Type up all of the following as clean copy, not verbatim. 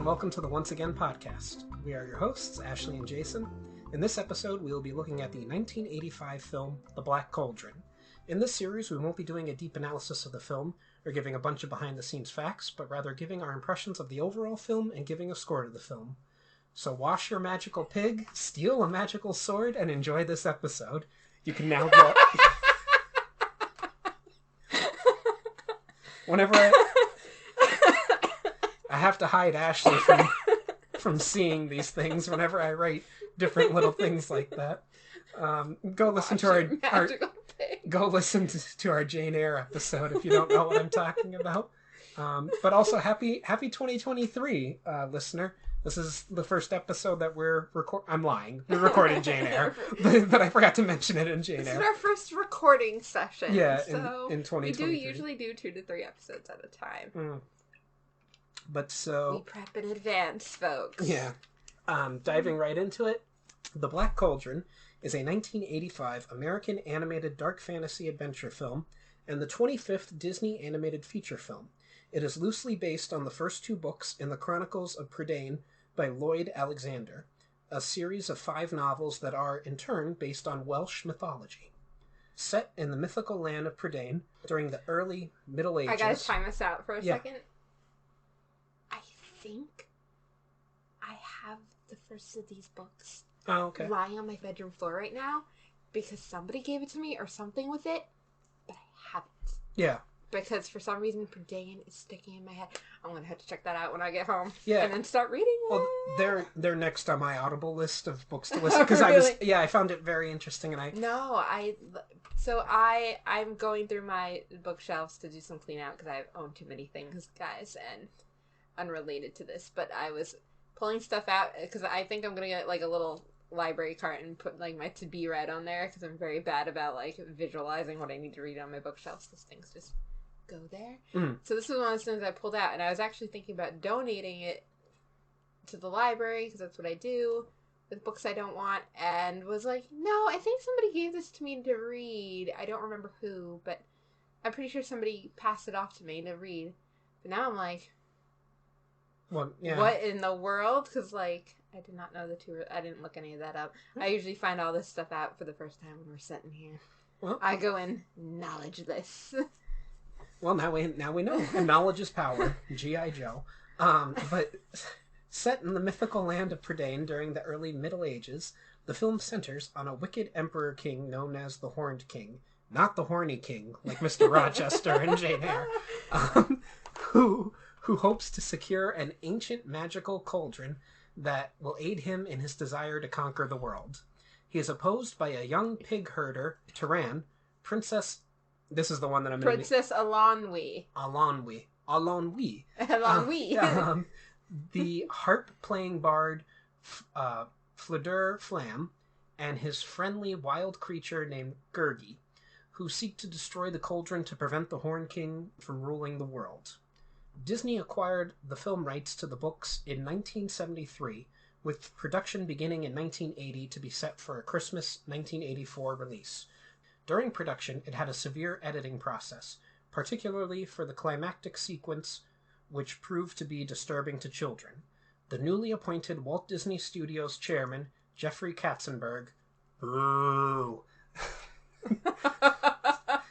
and welcome to the Once Again podcast. We are your hosts, Ashley and Jason. In this episode, we will be looking at the 1985 film, The Black Cauldron. In this series, we won't be doing a deep analysis of the film, or giving a bunch of behind-the-scenes facts, but rather giving our impressions of the overall film and giving a score to the film. So wash your magical pig, steal a magical sword, and enjoy this episode. You can now go... Whenever I have to hide Ashley from seeing these things whenever I write different little things like that. Go listen to our Jane Eyre episode if you don't know what I'm talking about. But also happy 2023, listener. This is the first episode that we're I'm lying. We recorded Jane Eyre, but I forgot to mention it in Jane Eyre. This is our first recording session. Yeah, so in 2023. We do usually do 2 to 3 episodes at a time. But so... We prep in advance, folks. Yeah. Diving right into it, The Black Cauldron is a 1985 American animated dark fantasy adventure film and the 25th Disney animated feature film. It is loosely based on the first 2 books in the Chronicles of Prydain by Lloyd Alexander, a series of 5 novels that are, in turn, based on Welsh mythology. Set in the mythical land of Prydain during the early Middle Ages... I gotta time this out for a second. I think I have the first of these books lying on my bedroom floor right now because somebody gave it to me or something with it, but I haven't. Yeah. Because for some reason, Prydain is sticking in my head. I'm going to have to check that out when I get home. Yeah. And then start reading it. Well, they're next on my Audible list of books to listen. Because really? I found it very interesting. I'm going through my bookshelves to do some clean out because I own too many things, guys, and unrelated to this. But I was pulling stuff out because I think I'm going to get like a little library cart and put like my to be read on there because I'm very bad about like visualizing what I need to read on my bookshelves because things just go there. So this was one of those things I pulled out, and I was actually thinking about donating it to the library because that's what I do with books I don't want, and was like, no, I think somebody gave this to me to read. I don't remember who, but I'm pretty sure somebody passed it off to me to read. But now I'm like, what in the world? Because like I did not know I didn't look any of that up. I usually find all this stuff out for the first time when we're sitting here. Well, I go in knowledgeless. Well, now we know. And knowledge is power. G.I. Joe. But set in the mythical land of Prydain during the early Middle Ages, the film centers on a wicked emperor king known as the Horned King. Not the Horny King, like Mr. Rochester and Jane Eyre. Who hopes to secure an ancient magical cauldron that will aid him in his desire to conquer the world. He is opposed by a young pig herder, Taran, Princess... This is the one that I'm going to... Princess Eilonwy. Eilonwy. The harp-playing bard Fflewddur Fflam and his friendly wild creature named Gurgi, who seek to destroy the cauldron to prevent the Horned King from ruling the world. Disney acquired the film rights to the books in 1973, with production beginning in 1980 to be set for a Christmas 1984 release. During production, it had a severe editing process, particularly for the climactic sequence, which proved to be disturbing to children. The newly appointed Walt Disney Studios chairman, Jeffrey Katzenberg... Boo!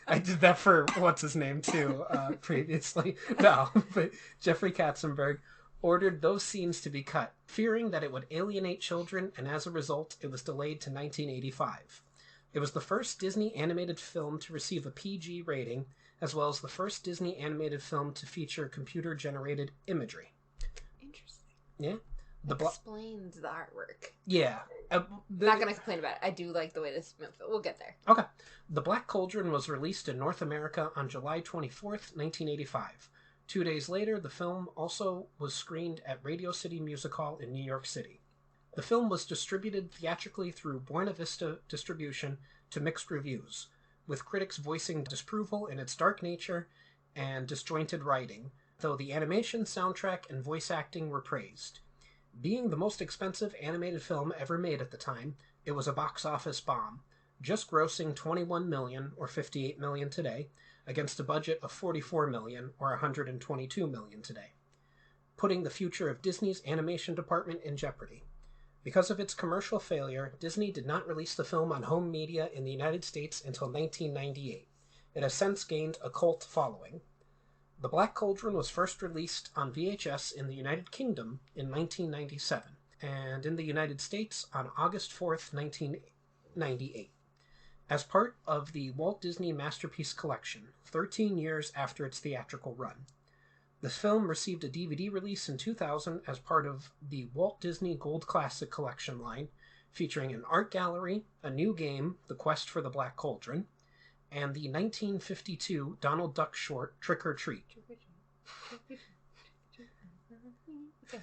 I did that for what's-his-name, too, previously. No, but Jeffrey Katzenberg ordered those scenes to be cut, fearing that it would alienate children, and as a result, it was delayed to 1985. It was the first Disney animated film to receive a PG rating, as well as the first Disney animated film to feature computer-generated imagery. Interesting. Yeah. Explains the artwork. Yeah. Not going to complain about it. I do like the way this... We'll get there. Okay. The Black Cauldron was released in North America on July 24th, 1985. 2 days later, the film also was screened at Radio City Music Hall in New York City. The film was distributed theatrically through Buena Vista Distribution to mixed reviews, with critics voicing disapproval in its dark nature and disjointed writing, though the animation, soundtrack, and voice acting were praised. Being the most expensive animated film ever made at the time, it was a box office bomb, just grossing $21 million, or $58 million today, against a budget of $44 million, or $122 million today. putting the future of Disney's animation department in jeopardy. Because of its commercial failure, Disney did not release the film on home media in the United States until 1998. It has since gained a cult following. The Black Cauldron was first released on VHS in the United Kingdom in 1997, and in the United States on August 4th, 1998, as part of the Walt Disney Masterpiece Collection, 13 years after its theatrical run. The film received a DVD release in 2000 as part of the Walt Disney Gold Classic Collection line, featuring an art gallery, a new game, The Quest for the Black Cauldron, and the 1952 Donald Duck short, Trick or Treat.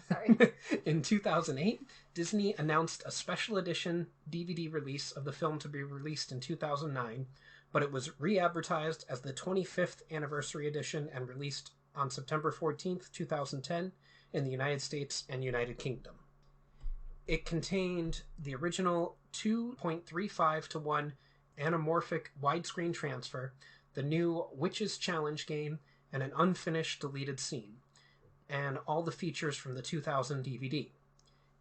Sorry. In 2008, Disney announced a special edition DVD release of the film to be released in 2009, but it was re-advertised as the 25th anniversary edition and released on September 14th, 2010 in the United States and United Kingdom. It contained the original 2.35 to 1 anamorphic widescreen transfer, the new Witches Challenge game, and an unfinished deleted scene, and all the features from the 2000 DVD.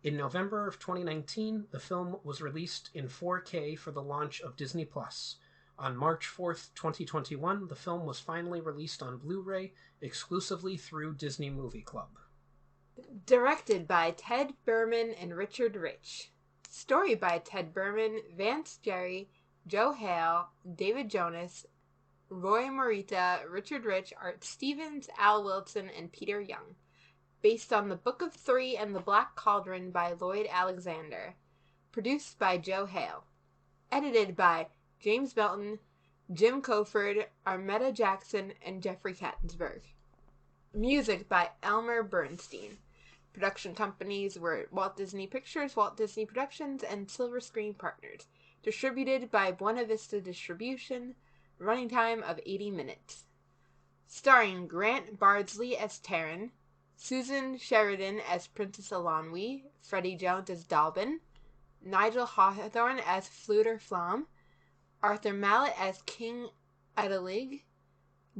In November of 2019, the film was released in 4K for the launch of Disney+. On March 4th, 2021, the film was finally released on Blu-ray exclusively through Disney Movie Club. Directed by Ted Berman and Richard Rich. Story by Ted Berman, Vance Jerry, Joe Hale, David Jonas, Roy Morita, Richard Rich, Art Stevens, Al Wilson, and Peter Young. Based on The Book of Three and The Black Cauldron by Lloyd Alexander. Produced by Joe Hale. Edited by James Belton, Jim Coford, Armetta Jackson, and Jeffrey Kattensberg. Music by Elmer Bernstein. Production companies were Walt Disney Pictures, Walt Disney Productions, and Silver Screen Partners. Distributed by Buena Vista Distribution. Running time of 80 minutes. Starring Grant Bardsley as Taran, Susan Sheridan as Princess Eilonwy, Freddie Jones as Dalbin, Nigel Hawthorne as Fflewddur Fflam, Arthur Mallet as King Eilonwy,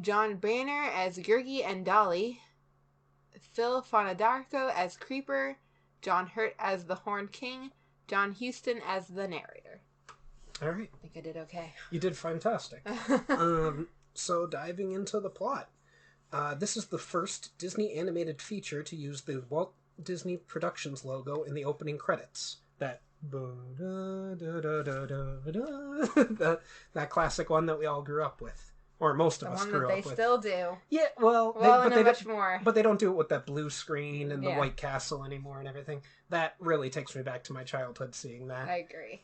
John Branner as Gurgi and Dolly, Phil Fonadarko as Creeper, John Hurt as the Horned King, John Huston as the narrator. All right. I think I did okay. You did fantastic. So diving into the plot. This is the first Disney animated feature to use the Walt Disney Productions logo in the opening credits. That that classic one that we all grew up with. Or most of us grew up with. The one that they still do. Yeah, well, much more. But they don't do it with that blue screen and the White Castle anymore and everything. That really takes me back to my childhood seeing that. I agree.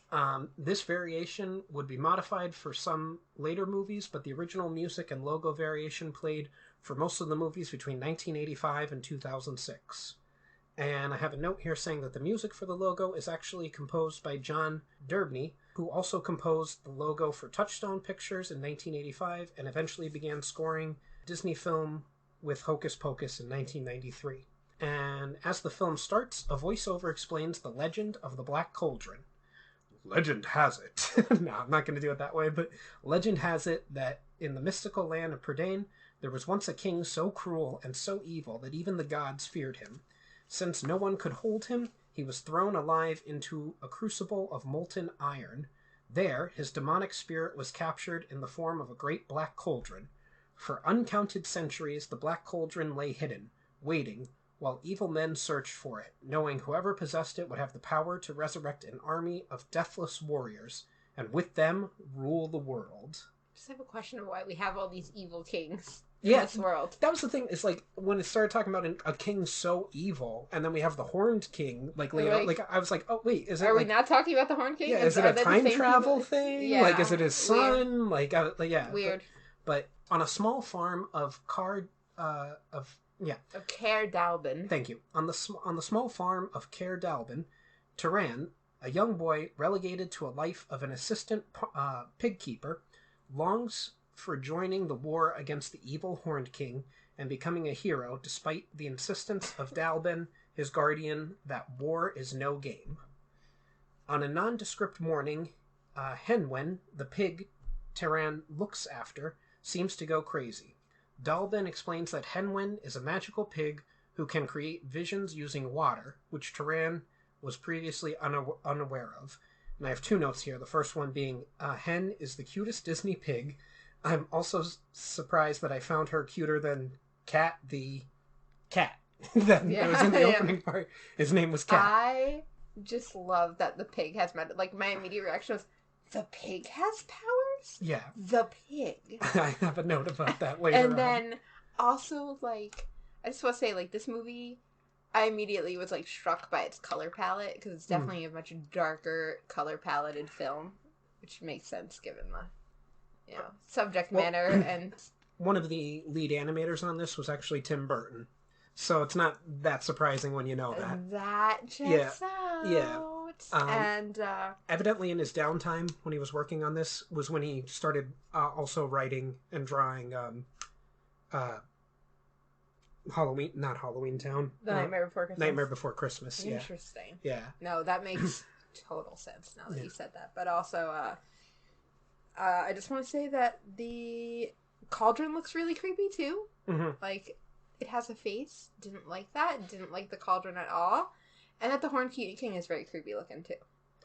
This variation would be modified for some later movies, but the original music and logo variation played for most of the movies between 1985 and 2006. And I have a note here saying that the music for the logo is actually composed by John Derbney, who also composed the logo for Touchstone Pictures in 1985 and eventually began scoring Disney film with Hocus Pocus in 1993. And as the film starts, a voiceover explains the legend of the Black Cauldron. Legend has it. No, I'm not going to do it that way, but legend has it that in the mystical land of Prydain, there was once a king so cruel and so evil that even the gods feared him. Since no one could hold him, he was thrown alive into a crucible of molten iron. There, his demonic spirit was captured in the form of a great black cauldron. For uncounted centuries, the Black Cauldron lay hidden, waiting, while evil men searched for it, knowing whoever possessed it would have the power to resurrect an army of deathless warriors, and with them rule the world. I just have a question of why we have all these evil kings in this world. That was the thing, is like, when it started talking about a king so evil, and then we have the Horned King, like, later, like, I was like, oh, wait, is it, Are we not talking about the Horned King? Yeah, is it a time travel thing? Yeah. Like, is it his son? Weird. Yeah. Weird. But on a small farm of Caer Dalbin. Thank you. On the small farm of Caer Dalbin, Taran, a young boy relegated to a life of an assistant pig keeper, longs for joining the war against the evil Horned King and becoming a hero despite the insistence of Dalbin, his guardian, that war is no game. On a nondescript morning, Henwen, the pig Taran looks after, seems to go crazy. Dalbin explains that Henwen is a magical pig who can create visions using water, which Taran was previously unaware of. And I have 2 notes here. The first one being, Hen is the cutest Disney pig. I'm also surprised that I found her cuter than Cat the cat. that was in the opening part. His name was Cat. I just love that the pig has like, my immediate reaction was, the pig has powers? Yeah. The pig. I have a note about that later And then, also, like, I just want to say, like, this movie, I immediately was, like, struck by its color palette, because it's definitely a much darker, color-paletted film, which makes sense given the, subject matter, and... One of the lead animators on this was actually Tim Burton. So it's not that surprising when you know that. That checks out. Yeah. And evidently in his downtime when he was working on this was when he started also writing and drawing not Halloween Town. The Nightmare Before Christmas. Nightmare Before Christmas, yeah. Interesting. Yeah. No, that makes total sense now that you said that. But also, I just want to say that the cauldron looks really creepy too. Mm-hmm. Like, it has a face. Didn't like that. Didn't like the cauldron at all. And that the Horned King is very creepy looking too.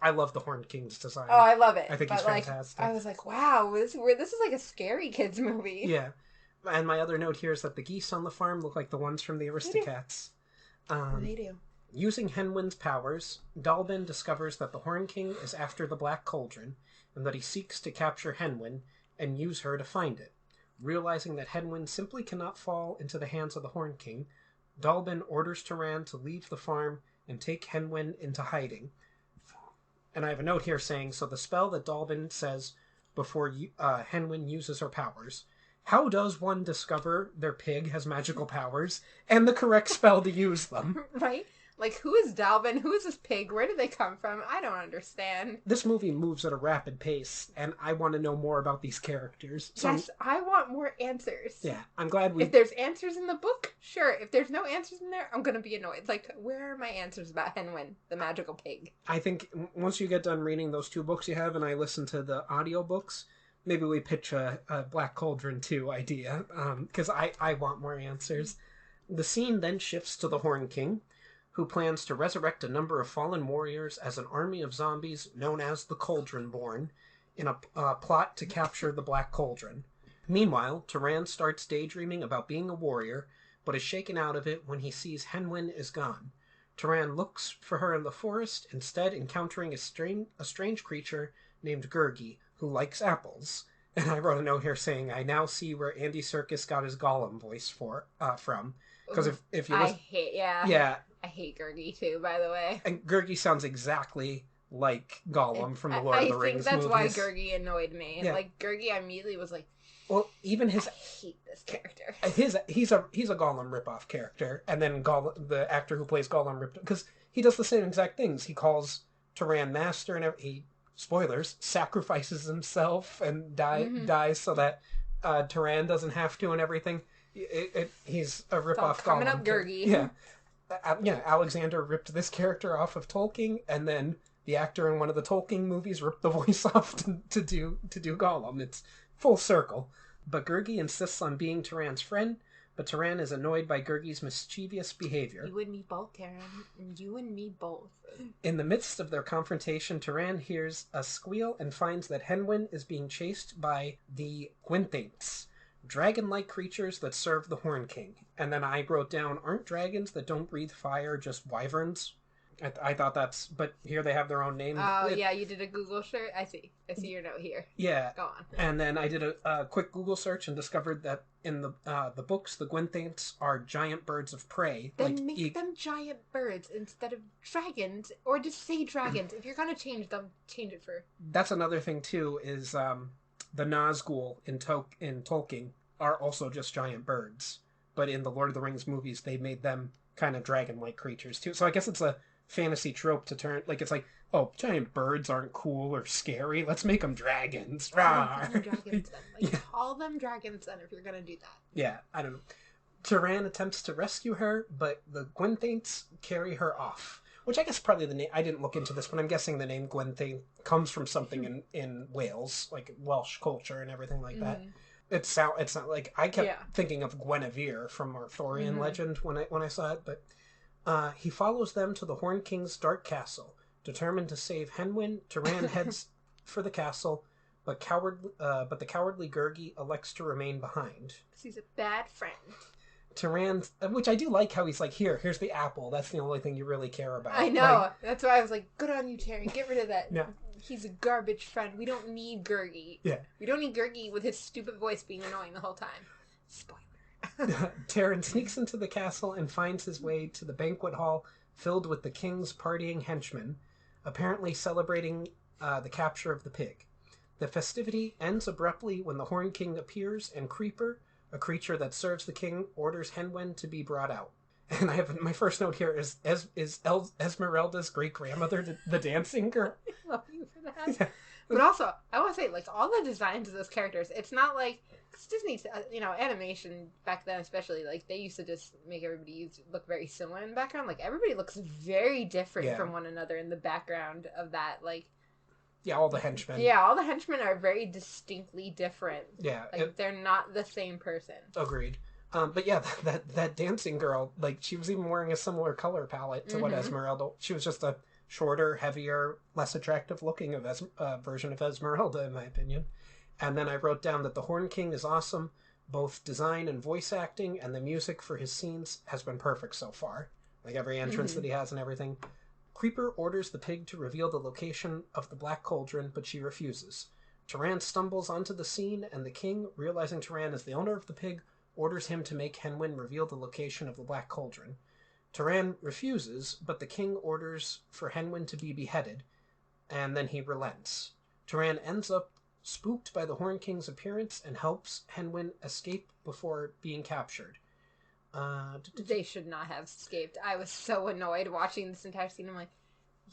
I love the Horned King's design. Oh, I love it. I think he's fantastic. I was like, wow, this is like a scary kids movie. Yeah. And my other note here is that the geese on the farm look like the ones from the Aristocats. They do. Using Henwin's powers, Dalbin discovers that the Horn King is after the Black Cauldron, and that he seeks to capture Henwin and use her to find it. Realizing that Henwin simply cannot fall into the hands of the Horn King, Dalbin orders Taran to leave the farm and take Henwin into hiding. And I have a note here saying, so the spell that Dalbin says before Henwin uses her powers. How does one discover their pig has magical powers and the correct spell to use them? Right? Like, who is Dalvin? Who is this pig? Where did they come from? I don't understand. This movie moves at a rapid pace, and I want to know more about these characters. So yes, I want more answers. Yeah, I'm glad we... If there's answers in the book, sure. If there's no answers in there, I'm going to be annoyed. Like, where are my answers about Henwin, the magical pig? I think once you get done reading those 2 books you have, and I listen to the audiobooks, maybe we pitch a Black Cauldron 2 idea, because I want more answers. The scene then shifts to the Horn King, who plans to resurrect a number of fallen warriors as an army of zombies known as the Cauldron-born, in a plot to capture the Black Cauldron. Meanwhile, Taran starts daydreaming about being a warrior, but is shaken out of it when he sees Henwin is gone. Taran looks for her in the forest, instead encountering a strange creature named Gurgi, who likes apples. And I wrote a note here saying, I now see where Andy Serkis got his Gollum voice from. Because if you listen... I hate Gurgi too, by the way. And Gurgi sounds exactly like Gollum from the Lord of the Rings movies. I think that's why Gurgi annoyed me. Yeah. Like, Gurgi, I immediately was like, well, even his... I hate this character. He's a Gollum ripoff character, and then the actor who plays Gollum because he does the same exact things. He calls Taran master, and he, spoilers, sacrifices himself and dies so that Taran doesn't have to and everything. He's a ripoff Gollum. Coming up, Gurgi. Yeah. Alexander ripped this character off of Tolkien, and then the actor in one of the Tolkien movies ripped the voice off to do Gollum. It's full circle. But Gurgi insists on being Taran's friend, but Taran is annoyed by Gurgi's mischievous behavior. You and me both, Taran. You and me both. In the midst of their confrontation, Taran hears a squeal and finds that Henwin is being chased by the Gwynthynts, dragon-like creatures that serve the Horn King. And then I wrote down, aren't dragons that don't breathe fire just wyverns? I thought that's... But here they have their own name. Oh, yeah, you did a Google search? I see your note here. Yeah. Go on. And then I did a quick Google search and discovered that in the books, the Gwynthynts are giant birds of prey. Then make them giant birds instead of dragons. Or just say dragons. If you're going to change them, change it for... That's another thing, too, is the Nazgul in Tolkien are also just giant birds. But in the Lord of the Rings movies, they made them kind of dragon-like creatures, too. So I guess it's a fantasy trope to turn... Like, it's like, oh, giant birds aren't cool or scary. Let's make them dragons. Call them dragons then. Call them dragons then if you're going to do that. Yeah, I don't know. Taran attempts to rescue her, but the Gwynthynts carry her off. Which I guess probably the name... I didn't look into this, but I'm guessing the name Gwynthynne comes from something in Wales, like Welsh culture and everything like that. It's not like I kept thinking of Guinevere from Arthurian legend when I saw it, but he follows them to the Horn King's dark castle, determined to save Henwin. Taran heads for the castle, but the cowardly Gurgi elects to remain behind. Because he's a bad friend. Taran, which I do like how he's like, here's the apple. That's the only thing you really care about. I know. That's why I was like, good on you, Taran. Get rid of that. Yeah. He's a garbage friend. We don't need Gurgi. Yeah. We don't need Gurgi with his stupid voice being annoying the whole time. Spoiler. Taran sneaks into the castle and finds his way to the banquet hall filled with the king's partying henchmen, apparently celebrating the capture of the pig. The festivity ends abruptly when the Horn King appears and Creeper, a creature that serves the king, orders Henwin to be brought out. And I have my first note here is Esmeralda's great grandmother the dancing girl. I love you for that. Yeah. But also, I want to say, like, all the designs of those characters, it's not like, because Disney, animation back then especially, like, they used to just make everybody look very similar in the background. Like, everybody looks very different from one another in the background of that, like. Yeah, all the henchmen. Yeah, all the henchmen are very distinctly different. Yeah. Like, they're not the same person. Agreed. But yeah, that dancing girl, like, she was even wearing a similar color palette to what Esmeralda. She was just a shorter, heavier, less attractive looking version of Esmeralda, in my opinion. And then I wrote down that the Horn King is awesome. Both design and voice acting, and the music for his scenes has been perfect so far. Like, every entrance that he has and everything. Creeper orders the pig to reveal the location of the Black Cauldron, but she refuses. Taran stumbles onto the scene, and the king, realizing Taran is the owner of the pig, orders him to make Henwin reveal the location of the Black Cauldron. Taran refuses, but the king orders for Henwin to be beheaded, and then he relents. Taran ends up spooked by the Horn King's appearance and helps Henwin escape before being captured. They should not have escaped. I was so annoyed watching this entire scene. I'm like,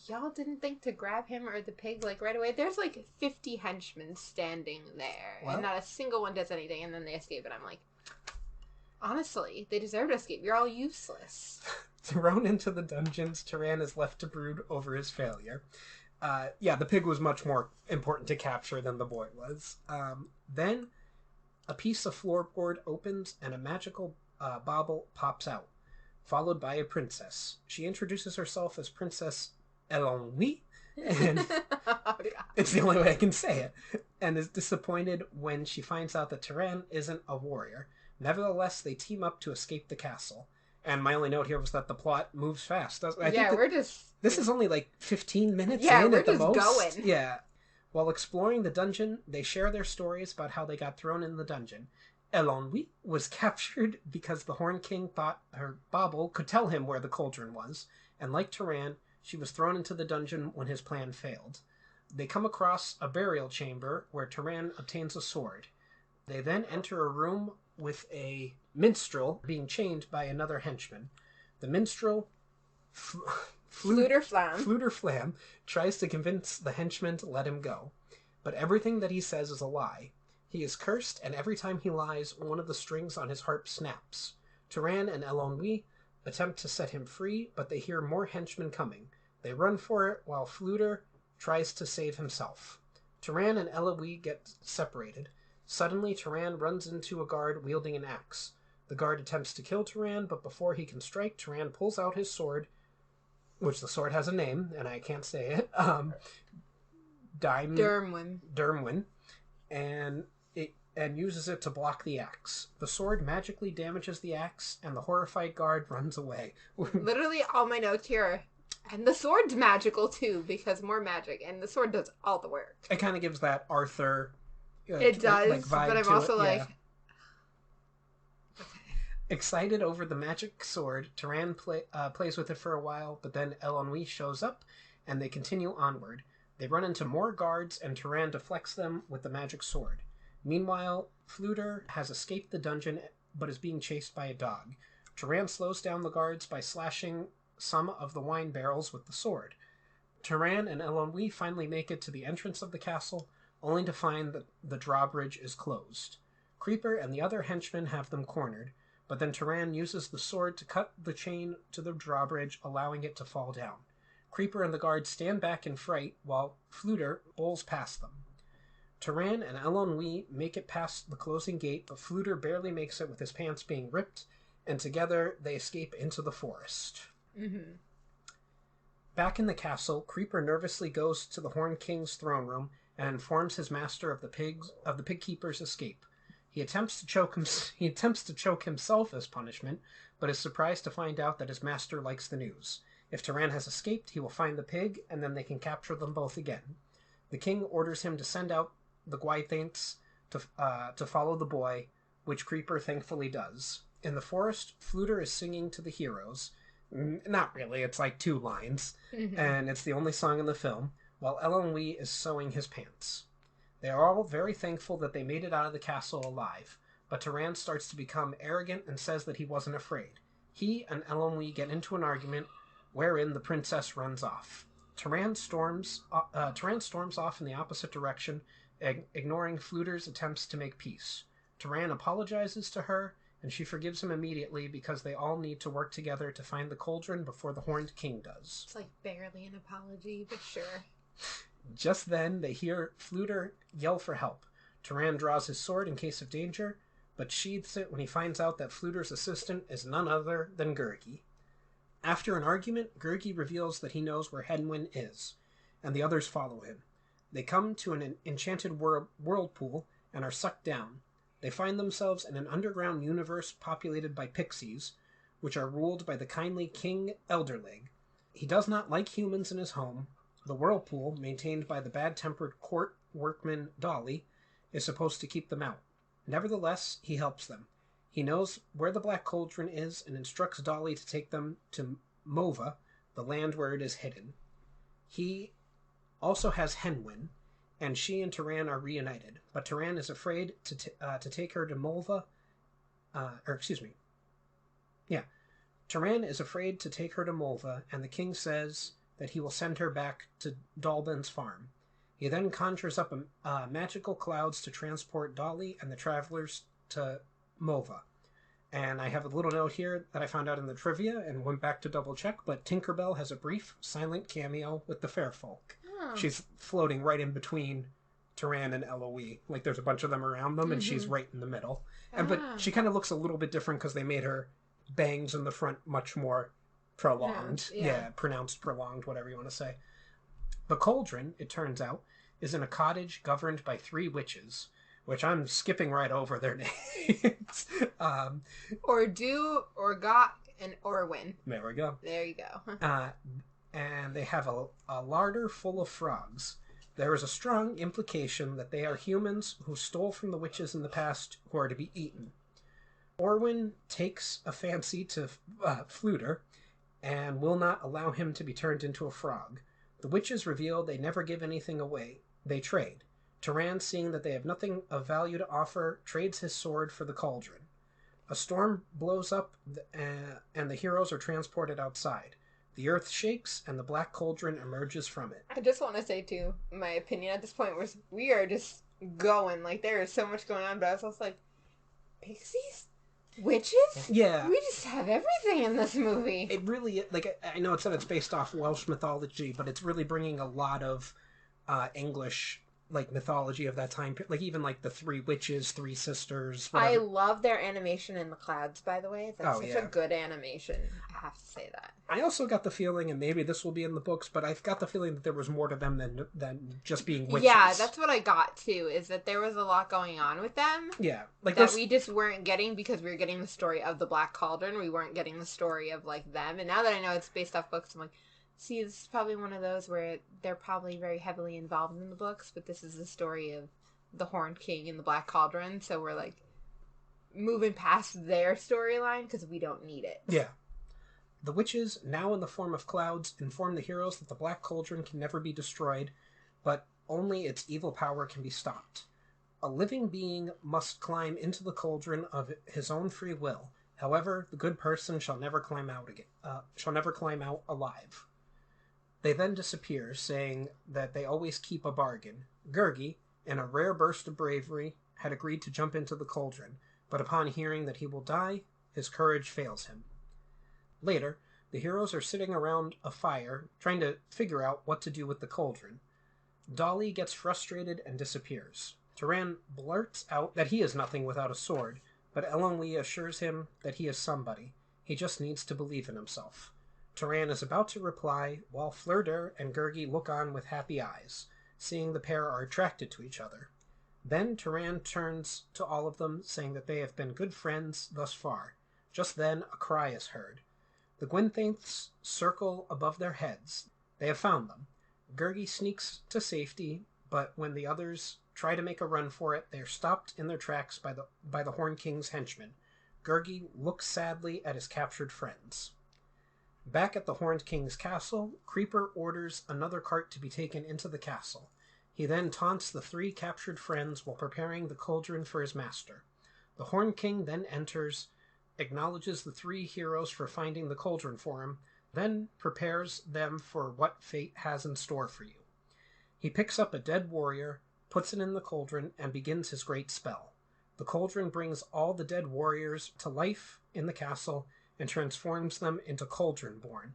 y'all didn't think to grab him or the pig, like, right away? There's, like, 50 henchmen standing there, and not a single one does anything, and then they escape, and I'm like, honestly, they deserve to escape. You're all useless. Thrown into the dungeons, Taran is left to brood over his failure. The pig was much more important to capture than the boy was. Then, a piece of floorboard opens, and a magical bauble pops out, followed by a princess. She introduces herself as Princess Eilonwy, and it's the only way I can say it, and is disappointed when she finds out that Taran isn't a warrior. Nevertheless, they team up to escape the castle. And my only note here was that the plot moves fast. This is only like 15 minutes in at the most. Going. Yeah. While exploring the dungeon, they share their stories about how they got thrown in the dungeon. Eilonwy was captured because the Horn King thought her bauble could tell him where the cauldron was, and like Taran, she was thrown into the dungeon when his plan failed. They come across a burial chamber where Taran obtains a sword. They then enter a room with a minstrel being chained by another henchman. The minstrel, Fflewddur Fflam, tries to convince the henchman to let him go, but everything that he says is a lie. He is cursed, and every time he lies, one of the strings on his harp snaps. Taran and Eilonwy attempt to set him free, but they hear more henchmen coming. They run for it, while Fflewddur tries to save himself. Taran and Eilonwy get separated. Suddenly, Taran runs into a guard wielding an axe. The guard attempts to kill Taran, but before he can strike, Taran pulls out his sword, which the sword has a name, and I can't say it. Dermwin, and uses it to block the axe. The sword magically damages the axe, and the horrified guard runs away. Literally, all my notes here are, and the sword's magical too, because more magic, and the sword does all the work. It kind of gives that Arthur... it does, vibe but I'm also like... Yeah. Excited over the magic sword, Taran plays with it for a while, but then Eilonwy shows up, and they continue onward. They run into more guards, and Taran deflects them with the magic sword. Meanwhile, Fflewddur has escaped the dungeon, but is being chased by a dog. Taran slows down the guards by slashing some of the wine barrels with the sword. Taran and Eilonwy finally make it to the entrance of the castle, only to find that the drawbridge is closed. Creeper and the other henchmen have them cornered, but then Taran uses the sword to cut the chain to the drawbridge, allowing it to fall down. Creeper and the guards stand back in fright, while Fflewddur bowls past them. Taran and Eilonwy make it past the closing gate, but Fflewddur barely makes it with his pants being ripped, and together they escape into the forest. Mm-hmm. Back in the castle, Creeper nervously goes to the Horn King's throne room and informs his master of the pig keeper's escape. He attempts to choke himself as punishment, but is surprised to find out that his master likes the news. If Taran has escaped, he will find the pig, and then they can capture them both again. The king orders him to send out the Gwaithaints to follow the boy, which Creeper thankfully does. In the forest, Fflewddur is singing to the heroes. Not really, it's like 2 lines, and it's the only song in the film, while Eilonwy is sewing his pants. They are all very thankful that they made it out of the castle alive, but Taran starts to become arrogant and says that he wasn't afraid. He and Eilonwy get into an argument wherein the princess runs off. Taran storms off in the opposite direction, ignoring Fflewddur's attempts to make peace. Taran apologizes to her, and she forgives him immediately because they all need to work together to find the cauldron before the Horned King does. It's like barely an apology, but sure. Just then, they hear Fflewddur yell for help. Taran draws his sword in case of danger, but sheathes it when he finds out that Fflewddur's assistant is none other than Gurgi. After an argument, Gurgi reveals that he knows where Henwin is, and the others follow him. They come to an enchanted whirlpool and are sucked down. They find themselves in an underground universe populated by pixies, which are ruled by the kindly King Elderleg. He does not like humans in his home. The whirlpool, maintained by the bad-tempered court workman Dolly, is supposed to keep them out. Nevertheless, he helps them. He knows where the Black Cauldron is and instructs Dolly to take them to Mova, the land where it is hidden. He also has Henwin, and she and Taran are reunited, but Taran is afraid to take her to Mova. Taran is afraid to take her to Mova, and the king says that he will send her back to Dalben's farm. He then conjures up magical clouds to transport Dolly and the travelers to Mova. And I have a little note here that I found out in the trivia and went back to double check, but Tinkerbell has a brief, silent cameo with the fair folk. Oh. She's floating right in between Taran and Eilonwy. Like, there's a bunch of them around them, and she's right in the middle. But she kind of looks a little bit different because they made her bangs in the front much more prolonged. Pronounced prolonged, whatever you want to say. The cauldron, it turns out, is in a cottage governed by 3 witches, which I'm skipping right over their names. Ordu, Orgot, and Orwin. There we go. There you go. And they have a larder full of frogs. There is a strong implication that they are humans who stole from the witches in the past who are to be eaten. Orwin takes a fancy to Fflewddur and will not allow him to be turned into a frog. The witches reveal they never give anything away. They trade. Taran, seeing that they have nothing of value to offer, trades his sword for the cauldron. A storm blows up, and the heroes are transported outside. The earth shakes, and the Black Cauldron emerges from it. I just want to say, too, my opinion at this point was we are just going. Like, there is so much going on, but I was also like, pixies? Witches? Yeah. We just have everything in this movie. It really, like, I know it said it's based off Welsh mythology, but it's really bringing a lot of English, like, mythology of that time. Like, even, like, the 3 witches, 3 sisters, whatever. I love their animation in the clouds, by the way. That's such a good animation. I have to say that. I also got the feeling, and maybe this will be in the books, but I've got the feeling that there was more to them than just being witches. Yeah, that's what I got, too, is that there was a lot going on with them. Yeah. Like that we just weren't getting because we were getting the story of the Black Cauldron. We weren't getting the story of, like, them. And now that I know it's based off books, I'm like, see, this is probably one of those where they're probably very heavily involved in the books, but this is the story of the Horned King and the Black Cauldron, so we're, like, moving past their storyline because we don't need it. Yeah. The witches, now in the form of clouds, inform the heroes that the Black Cauldron can never be destroyed, but only its evil power can be stopped. A living being must climb into the cauldron of his own free will. However, the good person shall never climb out alive. They then disappear, saying that they always keep a bargain. Gurgi, in a rare burst of bravery, had agreed to jump into the cauldron, but upon hearing that he will die, his courage fails him. Later, the heroes are sitting around a fire, trying to figure out what to do with the cauldron. Dolly gets frustrated and disappears. Taran blurts out that he is nothing without a sword, but Eilonwy assures him that he is somebody. He just needs to believe in himself. Taran is about to reply, while Fflewddur and Gurgi look on with happy eyes, seeing the pair are attracted to each other. Then Taran turns to all of them, saying that they have been good friends thus far. Just then, a cry is heard. The Gwynthynths circle above their heads. They have found them. Gurgi sneaks to safety, but when the others try to make a run for it, they are stopped in their tracks by the Horn King's henchmen. Gurgi looks sadly at his captured friends. Back at the Horned King's castle, Creeper orders another cart to be taken into the castle. He then taunts the 3 captured friends while preparing the cauldron for his master. The Horned King then enters, acknowledges the 3 heroes for finding the cauldron for him, then prepares them for what fate has in store for you. He picks up a dead warrior, puts it in the cauldron, and begins his great spell. The cauldron brings all the dead warriors to life in the castle and transforms them into Cauldron-born.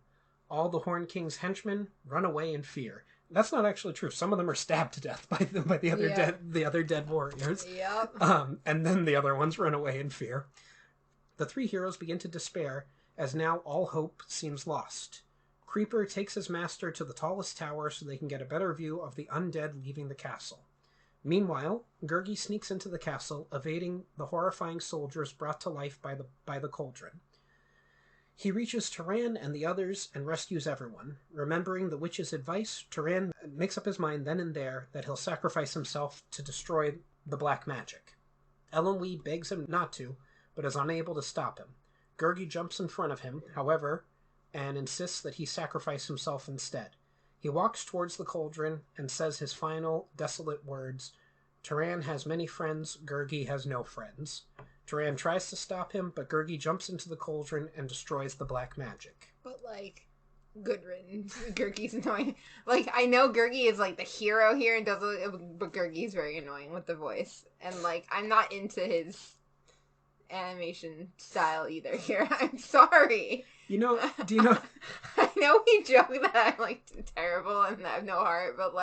All the Horn King's henchmen run away in fear. That's not actually true. Some of them are stabbed to death by the other dead warriors. Yep. And then the other ones run away in fear. The 3 heroes begin to despair, as now all hope seems lost. Creeper takes his master to the tallest tower so they can get a better view of the undead leaving the castle. Meanwhile, Gurgi sneaks into the castle, evading the horrifying soldiers brought to life by the cauldron. He reaches Taran and the others and rescues everyone. Remembering the witch's advice, Taran makes up his mind then and there that he'll sacrifice himself to destroy the black magic. Eilonwy begs him not to, but is unable to stop him. Gurgi jumps in front of him, however, and insists that he sacrifice himself instead. He walks towards the cauldron and says his final, desolate words, "Taran has many friends, Gurgi has no friends." Taran tries to stop him, but Gurgi jumps into the cauldron and destroys the black magic. But, good written. Gurgi's annoying. I know Gurgi is, the hero here and does it, but Gurgi's very annoying with the voice. And, I'm not into his animation style either here. I'm sorry. Do you know... I know we joke that I'm, terrible and I have no heart, but,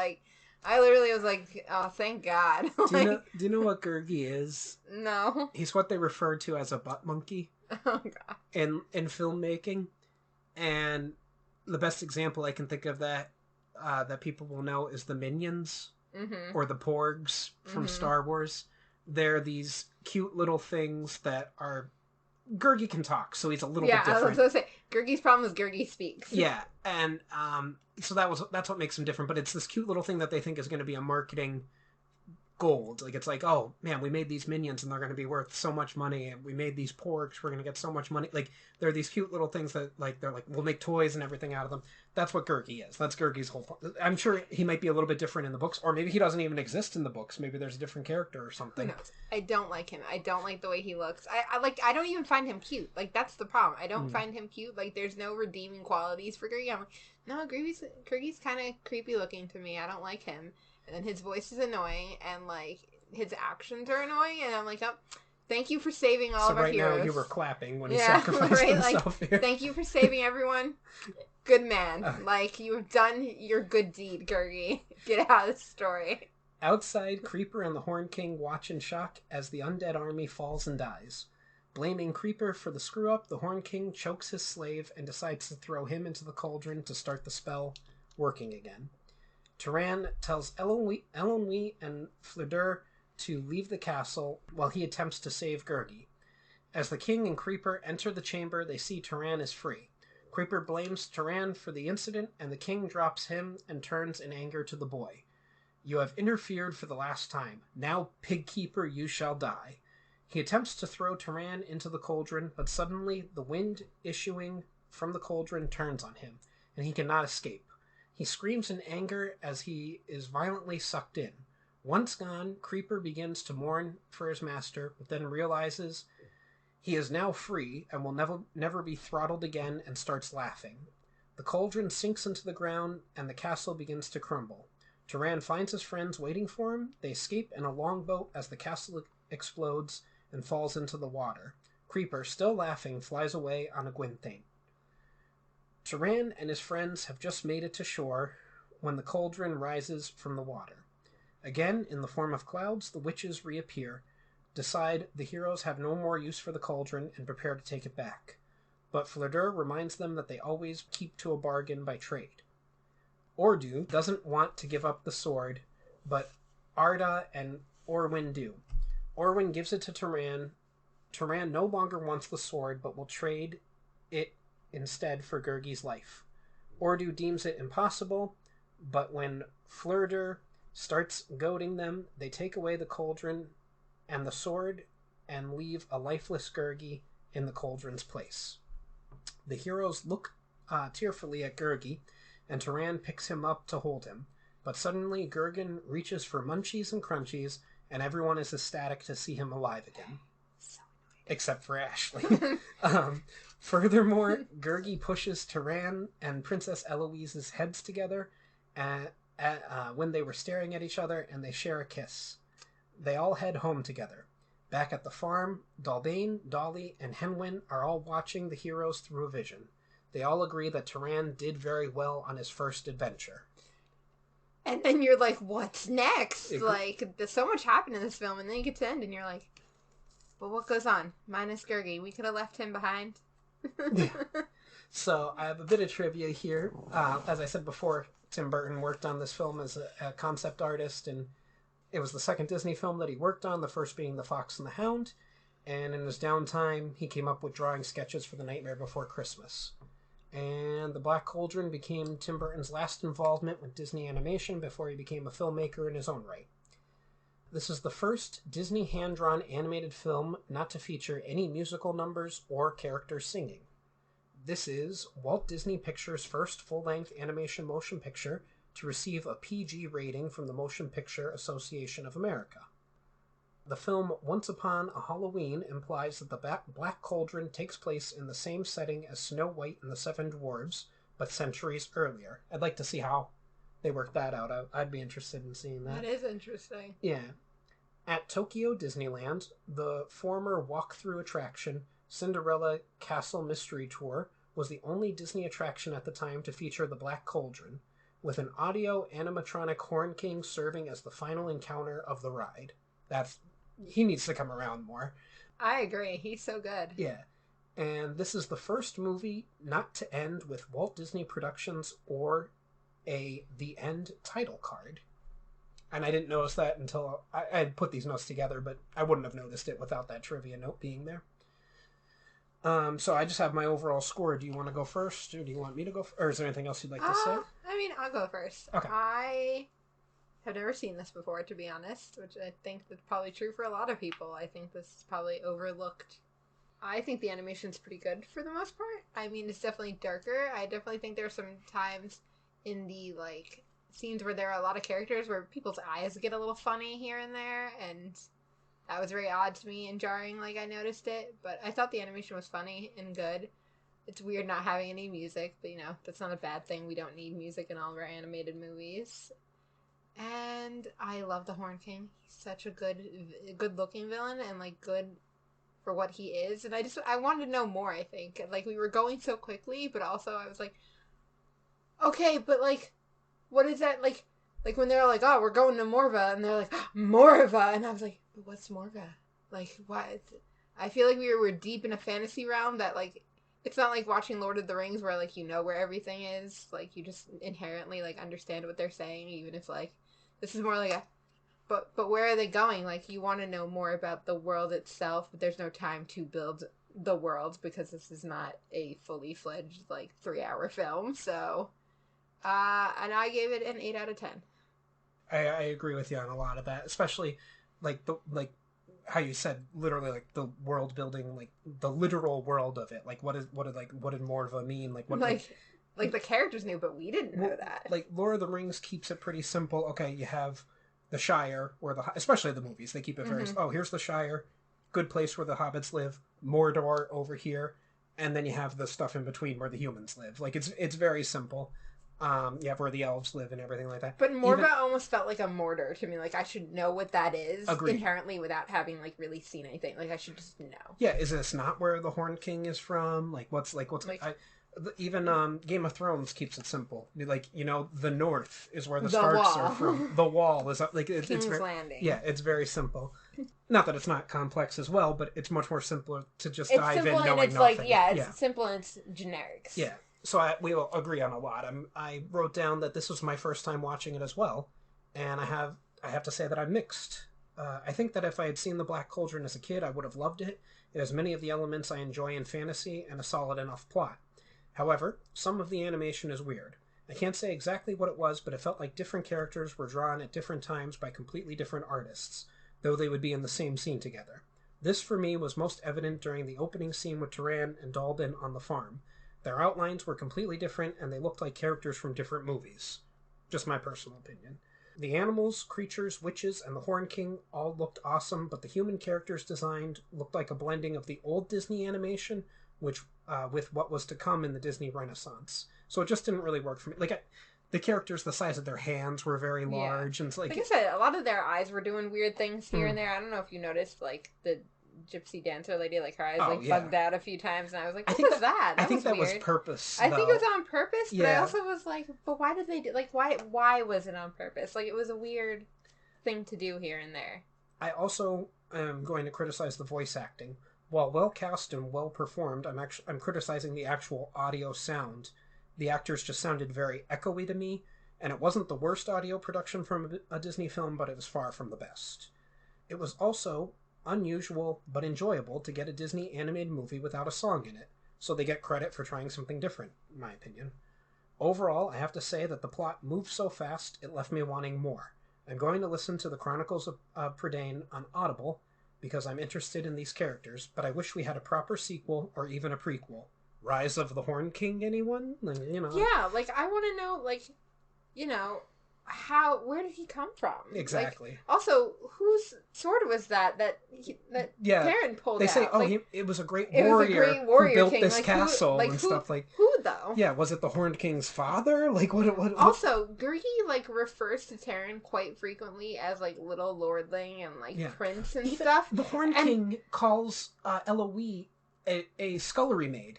I literally was oh, thank God. Do you know what Gurgi is? No. He's what they refer to as a butt monkey. Oh, God. In filmmaking. And the best example I can think of that people will know is the Minions. Mm-hmm. Or the Porgs from Star Wars. They're these cute little things that are... Gurgi can talk, so he's a little bit different. Yeah, I was going to say, Gurgi's problem is Gurgi speaks. Yeah, and so that's what makes him different, but it's this cute little thing that they think is going to be a marketing gold. It's oh, man, we made these minions and they're going to be worth so much money, and we made these porgs, we're going to get so much money. They're these cute little things that, they're we'll make toys and everything out of them. That's what Gurgi is. That's Gurgi's whole point. I'm sure he might be a little bit different in the books, or maybe he doesn't even exist in the books. Maybe there's a different character or something. Who knows? I don't like him. I don't like the way he looks. I don't even find him cute. That's the problem. I don't find him cute. There's no redeeming qualities for Gurgi. I'm no, Gurgi's kind of creepy looking to me. I don't like him. And then his voice is annoying, and, his actions are annoying, and I'm oh, thank you for saving all of our heroes. So right now you were clapping when he sacrificed himself here. Thank you for saving everyone. Good man. You have done your good deed, Gurgi. Get out of the story. Outside, Creeper and the Horn King watch in shock as the undead army falls and dies. Blaming Creeper for the screw-up, the Horn King chokes his slave and decides to throw him into the cauldron to start the spell working again. Taran tells Eilonwy and Fflewddur to leave the castle while he attempts to save Gurgi. As the king and Creeper enter the chamber, they see Taran is free. Creeper blames Taran for the incident, and the king drops him and turns in anger to the boy. "You have interfered for the last time. Now, pig keeper, you shall die." He attempts to throw Taran into the cauldron, but suddenly the wind issuing from the cauldron turns on him, and he cannot escape. He screams in anger as he is violently sucked in. Once gone, Creeper begins to mourn for his master, but then realizes he is now free and will never be throttled again, and starts laughing. The cauldron sinks into the ground, and the castle begins to crumble. Taran finds his friends waiting for him. They escape in a longboat as the castle explodes and falls into the water. Creeper, still laughing, flies away on a Gwynthynth. Taran and his friends have just made it to shore when the cauldron rises from the water. Again, in the form of clouds, the witches reappear, decide the heroes have no more use for the cauldron, and prepare to take it back. But Fflewddur reminds them that they always keep to a bargain by trade. Urdu doesn't want to give up the sword, but Arda and Orwyn do. Orwyn gives it to Taran. Taran no longer wants the sword, but will trade it instead for Gurgi's life. Urdu deems it impossible, but when Fflewddur starts goading them, they take away the cauldron and the sword and leave a lifeless Gurgi in the cauldron's place. The heroes look tearfully at Gurgi, and Taran picks him up to hold him. But suddenly Gurgen reaches for munchies and crunchies, and everyone is ecstatic to see him alive again. So except for Ashley. Furthermore, Gurgi pushes Taran and Princess Eloise's heads together when they were staring at each other, and they share a kiss. They all head home together. Back at the farm, Dalbane, Dolly, and Henwyn are all watching the heroes through a vision. They all agree that Taran did very well on his first adventure. And then you're like, what's next? Like, there's so much happened in this film, and then you get to end, and you're like, well, what goes on? Minus Gurgi. We could have left him behind. Yeah. So, I have a bit of trivia here. As I said before, Tim Burton worked on this film as a concept artist, and it was the second Disney film that he worked on, the first being The Fox and the Hound. And in his downtime, he came up with drawing sketches for The Nightmare Before Christmas. And The Black Cauldron became Tim Burton's last involvement with Disney animation before he became a filmmaker in his own right. This is the first Disney hand-drawn animated film not to feature any musical numbers or characters singing. This is Walt Disney Pictures' first full-length animation motion picture to receive a PG rating from the Motion Picture Association of America. The film Once Upon a Halloween implies that the Black Cauldron takes place in the same setting as Snow White and the Seven Dwarfs, but centuries earlier. I'd like to see how they work that out. I'd be interested in seeing that. That is interesting. Yeah. At Tokyo Disneyland, the former walk-through attraction, Cinderella Castle Mystery Tour, was the only Disney attraction at the time to feature the Black Cauldron, with an audio animatronic Horn King serving as the final encounter of the ride. He needs to come around more. I agree. He's so good. Yeah. And this is the first movie not to end with Walt Disney Productions or the end title card. And I didn't notice that until I had put these notes together, but I wouldn't have noticed it without that trivia note being there. So I just have my overall score. Do you want to go first, or do you want me to go or is there anything else you'd like to say? I mean, I'll go first. Okay. I have never seen this before, to be honest, which I think that's probably true for a lot of people. I think this is probably overlooked. I think the animation's pretty good for the most part. I mean, it's definitely darker. I definitely think there's some times in the, like, scenes where there are a lot of characters where people's eyes get a little funny here and there, and that was very odd to me and jarring, like, I noticed it. But I thought the animation was funny and good. It's weird not having any music, but, you know, that's not a bad thing. We don't need music in all of our animated movies. And I love the Horn King. He's such a good-looking villain, and, like, good for what he is. And I wanted to know more, I think. Like, we were going so quickly, but also I was like, okay, but, like, what is that, like when they're like, oh, we're going to Morva, and they're like, Morva, and I was like, but what's Morva? Like, what? I feel like we were deep in a fantasy realm that, like, it's not like watching Lord of the Rings where, like, you know where everything is. Like, you just inherently, like, understand what they're saying, even if, like, this is more like a, but where are they going? Like, you want to know more about the world itself, but there's no time to build the world because this is not a fully fledged, like, 3-hour film, so... and I gave it an 8 out of 10. I agree with you on a lot of that, especially like how you said, literally, like, the world building, like the literal world of it. Like, what did Morva mean? Like, what like the characters knew, but we didn't know that. Like, Lord of the Rings keeps it pretty simple. Okay, you have the Shire, where especially the movies, they keep it very. Oh, here's the Shire, good place where the hobbits live. Mordor over here, and then you have the stuff in between where the humans live. Like, it's very simple. You have where the elves live and everything like that. But Morva almost felt like a Mordor to me. Like, I should know what that is inherently without having, like, really seen anything. Like, I should just know. Yeah, is this not where the Horn King is from? Like, what's Even Game of Thrones keeps it simple. Like, the North is where the The Starks Wall. are from. The Wall is like it's King's very, Landing. Yeah, it's very simple. Not that it's not complex as well, but it's much more simpler to just It's dive in simple and knowing it's nothing. like, it's simple and it's generics. Yeah. So we will agree on a lot. I wrote down that this was my first time watching it as well, and I have to say that I'm mixed. I think that if I had seen The Black Cauldron as a kid, I would have loved it. It has many of the elements I enjoy in fantasy and a solid enough plot. However, some of the animation is weird. I can't say exactly what it was, but it felt like different characters were drawn at different times by completely different artists, though they would be in the same scene together. This, for me, was most evident during the opening scene with Taran and Dalbin on the farm. Their outlines were completely different, and they looked like characters from different movies. Just my personal opinion. The animals, creatures, witches, and the Horn King all looked awesome, but the human characters designed looked like a blending of the old Disney animation with what was to come in the Disney Renaissance. So it just didn't really work for me. The characters, the size of their hands were very large, and it's like I said, a lot of their eyes were doing weird things here and there. I don't know if you noticed, like the gypsy dancer lady, her eyes bugged out a few times, and I was like, "What was that?" I think that was purpose. I think it was on purpose, but I also was like, "But why did they do? Why was it on purpose? It was a weird thing to do here and there." I also am going to criticize the voice acting. While well cast and well performed, I'm criticizing the actual audio sound. The actors just sounded very echoey to me, and it wasn't the worst audio production from a Disney film, but it was far from the best. It was also unusual but enjoyable to get a Disney animated movie without a song in it, so they get credit for trying something different, in my opinion. Overall, I have to say that the plot moved so fast it left me wanting more. I'm going to listen to the Chronicles of Prydain on Audible, because I'm interested in these characters, but I wish we had a proper sequel or even a prequel. Rise of the Horn King, anyone? Yeah, I want to know, where did he come from? Exactly. Also, whose sword was that Taran pulled out? They say, it was a great warrior. It was a great warrior who built king. this castle and stuff Who though? Yeah, was it the Horned King's father? What? Also, Gurgi refers to Taran quite frequently as little lordling and prince and stuff. The Horned King calls Eilonwy a scullery maid.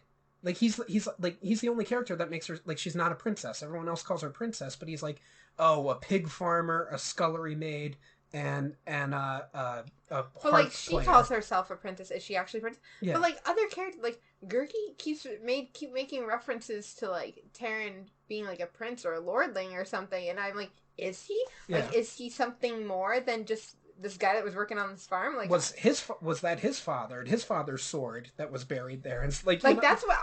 He's the only character that makes her she's not a princess. Everyone else calls her princess, but he's a pig farmer, a scullery maid, and a harp she player. calls herself a princess. Is she actually a princess? Yeah. But other characters, Gurgi keep making references to Taran being a prince or a lordling or something, and I'm is he? Is he something more than just this guy that was working on this farm? Was that his father and his father's sword that was buried there? And that's what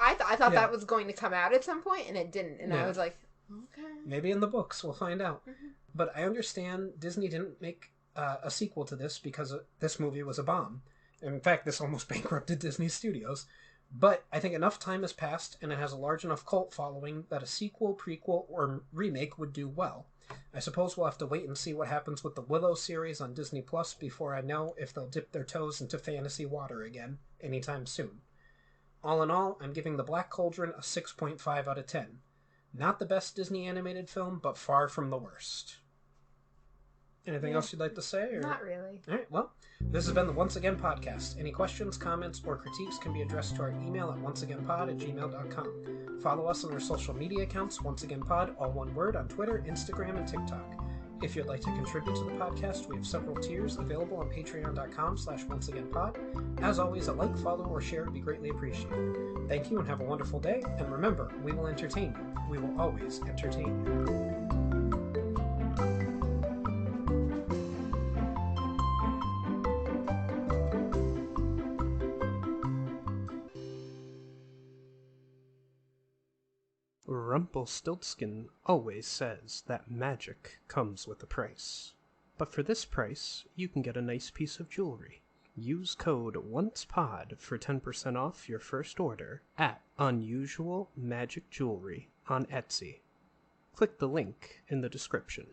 I thought. I thought that was going to come out at some point, and it didn't. And I was like, okay, maybe in the books we'll find out. Mm-hmm. But I understand Disney didn't make a sequel to this because this movie was a bomb. In fact, this almost bankrupted Disney Studios. But I think enough time has passed, and it has a large enough cult following that a sequel, prequel, or remake would do well. I suppose we'll have to wait and see what happens with the Willow series on Disney Plus before I know if they'll dip their toes into fantasy water again anytime soon. All in all, I'm giving The Black Cauldron a 6.5 out of 10. Not the best Disney animated film, but far from the worst. Anything else you'd like to say? Or? Not really. All right, well, this has been the Once Again Podcast. Any questions, comments, or critiques can be addressed to our email at onceagainpod@gmail.com. Follow us on our social media accounts, Once Again Pod, all one word, on Twitter, Instagram, and TikTok. If you'd like to contribute to the podcast, we have several tiers available on patreon.com/onceagainpod. As always, a like, follow, or share would be greatly appreciated. Thank you and have a wonderful day, and remember, we will entertain you. We will always entertain you. Rumpelstiltskin always says that magic comes with a price. But for this price, you can get a nice piece of jewelry. Use code ONCEPOD for 10% off your first order at Unusual Magic Jewelry on Etsy. Click the link in the description.